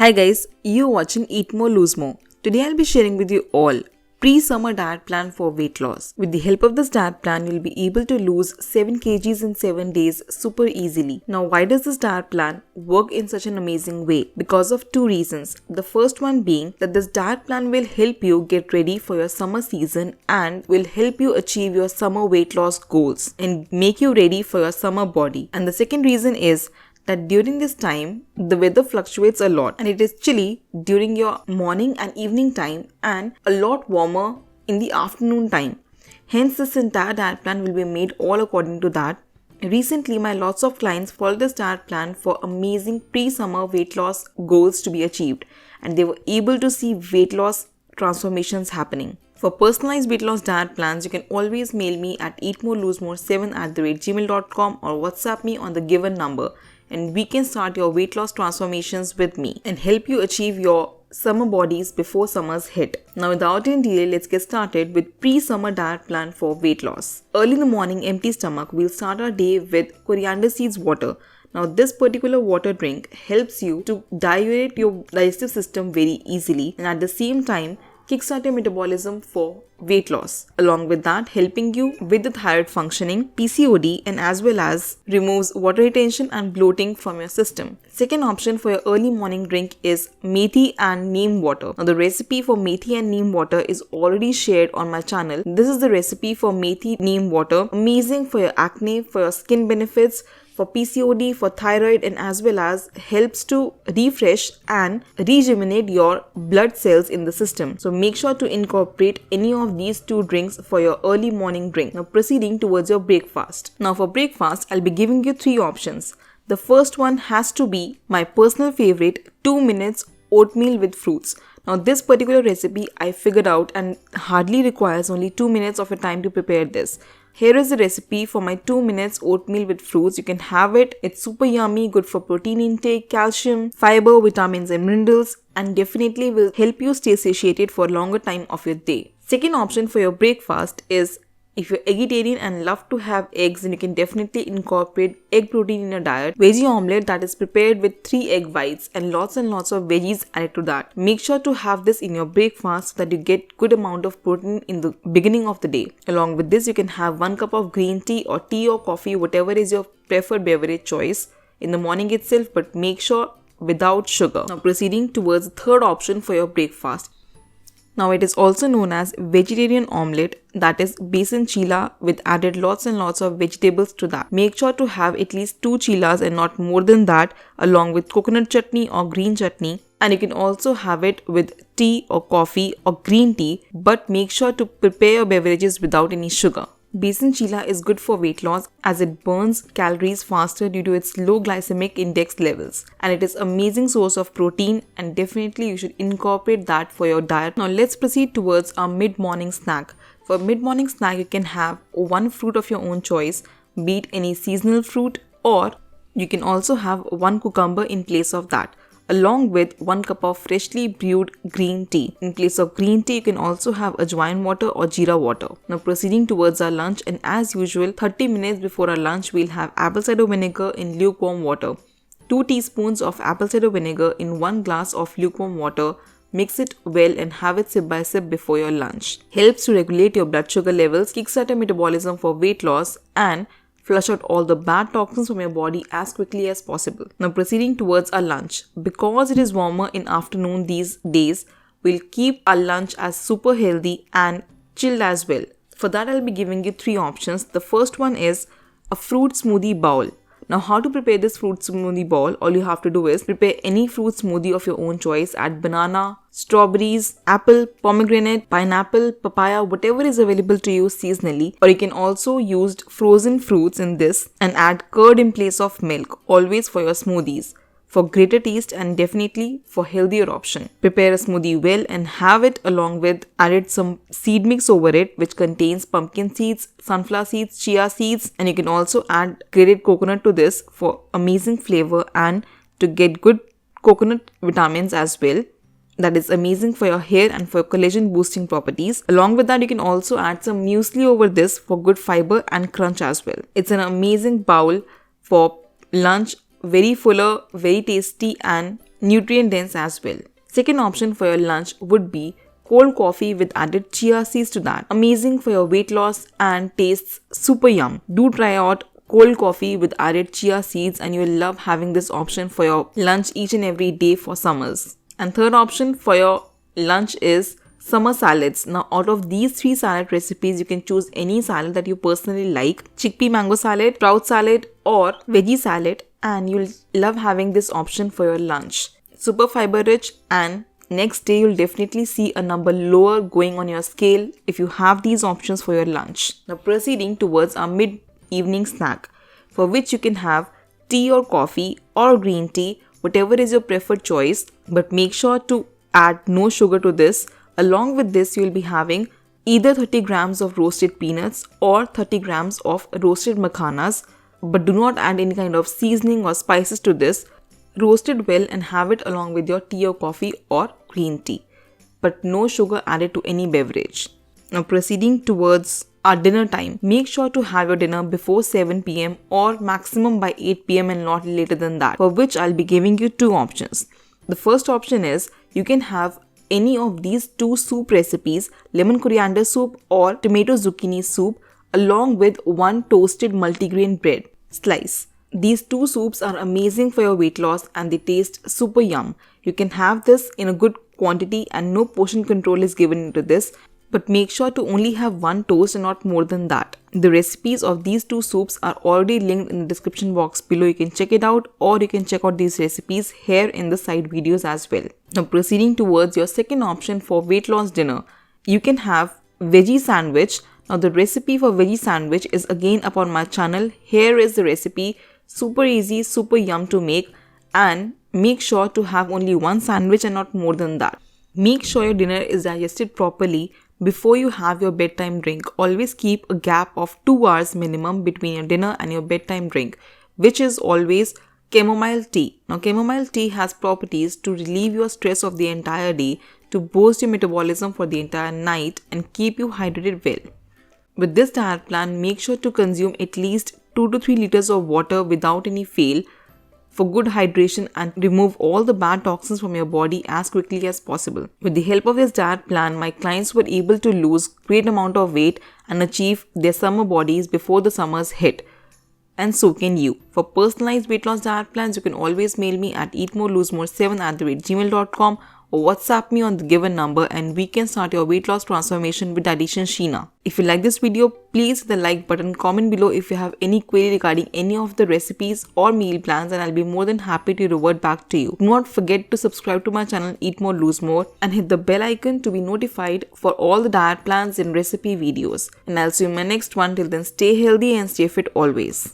Hi guys, you're watching Eat More Lose More. Today I'll be sharing with you all pre-summer diet plan for weight loss. With the help of this diet plan, you'll be able to lose 7 kgs in 7 days super easily. Now why does this diet plan work in such an amazing way? Because of two reasons. The first one being that this diet plan will help you get ready for your summer season and will help you achieve your summer weight loss goals and make you ready for your summer body. And the second reason is that during this time, the weather fluctuates a lot and it is chilly during your morning and evening time and a lot warmer in the afternoon time. Hence, this entire diet plan will be made all according to that. Recently, my lots of clients followed this diet plan for amazing pre-summer weight loss goals to be achieved, and they were able to see weight loss transformations happening. For personalized weight loss diet plans, you can always mail me at eatmorelosemore7@gmail.com or WhatsApp me on the given number, and we can start your weight loss transformations with me and help you achieve your summer bodies before summers hit. Now without any delay, let's get started with pre-summer diet plan for weight loss. Early in the morning, empty stomach, we'll start our day with coriander seeds water. Now this particular water drink helps you to diurate your digestive system very easily and at the same time kickstart your metabolism for weight loss. Along with that, helping you with the thyroid functioning, PCOD, and as well as removes water retention and bloating from your system. Second option for your early morning drink is methi and neem water. Now the recipe for methi and neem water is already shared on my channel. This is the recipe for methi neem water. Amazing for your acne, for your skin benefits, for PCOD, for thyroid, and as well as helps to refresh and rejuvenate your blood cells in the system. So make sure to incorporate any of these two drinks for your early morning drink. Now proceeding towards your breakfast. Now for breakfast, I'll be giving you three options. The first one has to be my personal favorite, 2 minutes oatmeal with fruits. Now this particular recipe I figured out and hardly requires only 2 minutes of your time to prepare this. Here is the recipe for my 2 minutes oatmeal with fruits. You can have it. It's super yummy, good for protein intake, calcium, fiber, vitamins and minerals, and definitely will help you stay satiated for a longer time of your day. Second option for your breakfast is, if you're vegetarian and love to have eggs, then you can definitely incorporate egg protein in your diet. Veggie omelette that is prepared with 3 egg whites and lots of veggies added to that. Make sure to have this in your breakfast so that you get good amount of protein in the beginning of the day. Along with this, you can have 1 cup of green tea or coffee, whatever is your preferred beverage choice in the morning itself, but make sure without sugar. Now proceeding towards the third option for your breakfast. Now it is also known as vegetarian omelette, that is besan chila with added lots of vegetables to that. Make sure to have at least 2 chilas and not more than that, along with coconut chutney or green chutney. And you can also have it with tea or coffee or green tea, but make sure to prepare your beverages without any sugar. Besan chila is good for weight loss as it burns calories faster due to its low glycemic index levels, and it is an amazing source of protein, and definitely you should incorporate that for your diet. Now let's proceed towards our mid-morning snack. For mid-morning snack, you can have 1 fruit of your own choice, be it any seasonal fruit, or you can also have 1 cucumber in place of that, along with 1 cup of freshly brewed green tea. In place of green tea, you can also have ajwain water or jeera water. Now proceeding towards our lunch, and as usual, 30 minutes before our lunch, we'll have apple cider vinegar in lukewarm water. 2 teaspoons of apple cider vinegar in 1 glass of lukewarm water. Mix it well and have it sip by sip before your lunch. Helps to regulate your blood sugar levels, kickstart your metabolism for weight loss, and flush out all the bad toxins from your body as quickly as possible. Now proceeding towards our lunch. Because it is warmer in afternoon these days, we'll keep our lunch as super healthy and chilled as well. For that, I'll be giving you 3 options. The first one is a fruit smoothie bowl. Now how to prepare this fruit smoothie bowl? All you have to do is prepare any fruit smoothie of your own choice. Add banana, strawberries, apple, pomegranate, pineapple, papaya, whatever is available to you seasonally. Or you can also use frozen fruits in this and add curd in place of milk, always for your smoothies, for greater taste and definitely for healthier option. Prepare a smoothie well and have it along with added some seed mix over it, which contains pumpkin seeds, sunflower seeds, chia seeds, and you can also add grated coconut to this for amazing flavor and to get good coconut vitamins as well. That is amazing for your hair and for collagen boosting properties. Along with that, you can also add some muesli over this for good fiber and crunch as well. It's an amazing bowl for lunch very fuller, very tasty and nutrient dense as well. Second option for your lunch would be cold coffee with added chia seeds to that. Amazing for your weight loss and tastes super yum. Do try out cold coffee with added chia seeds and you will love having this option for your lunch each and every day for summers. And third option for your lunch is summer salads. Now out of these 3 salad recipes, you can choose any salad that you personally like. Chickpea mango salad, sprout salad or veggie salad, and you'll love having this option for your lunch. Super fiber rich, and next day you'll definitely see a number lower going on your scale if you have these options for your lunch. Now proceeding towards our mid-evening snack, for which you can have tea or coffee or green tea, whatever is your preferred choice, but make sure to add no sugar to this. Along with this, you will be having either 30 grams of roasted peanuts or 30 grams of roasted makhanas, but do not add any kind of seasoning or spices to this. Roast it well and have it along with your tea or coffee or green tea, but no sugar added to any beverage. Now proceeding towards our dinner time, make sure to have your dinner before 7 p.m. or maximum by 8 p.m. and not later than that, for which I'll be giving you 2 options. The first option is you can have any of these 2 soup recipes, lemon coriander soup or tomato zucchini soup, along with 1 toasted multigrain bread slice. These 2 soups are amazing for your weight loss and they taste super yum. You can have this in a good quantity and no portion control is given into this, but make sure to only have 1 toast and not more than that. The recipes of these 2 soups are already linked in the description box below. You can check it out, or you can check out these recipes here in the side videos as well. Now proceeding towards your second option for weight loss dinner, you can have veggie sandwich. Now the recipe for veggie sandwich is again up on my channel. Here is the recipe. Super easy, super yum to make, and make sure to have only 1 sandwich and not more than that. Make sure your dinner is digested properly before you have your bedtime drink. Always keep a gap of 2 hours minimum between your dinner and your bedtime drink, which is always chamomile tea. Now chamomile tea has properties to relieve your stress of the entire day, to boost your metabolism for the entire night and keep you hydrated well. With this diet plan, make sure to consume at least 2 to 3 liters of water without any fail for good hydration and remove all the bad toxins from your body as quickly as possible. With the help of this diet plan, my clients were able to lose great amount of weight and achieve their summer bodies before the summers hit. And so can you. For personalized weight loss diet plans, you can always mail me at eatmorelose7@gmail.com or WhatsApp me on the given number and we can start your weight loss transformation with Dietitian Sheena. If you like this video, please hit the like button, comment below if you have any query regarding any of the recipes or meal plans, and I'll be more than happy to revert back to you. Do not forget to subscribe to my channel Eat More Lose More and hit the bell icon to be notified for all the diet plans and recipe videos. And I'll see you in my next one. Till then, stay healthy and stay fit always.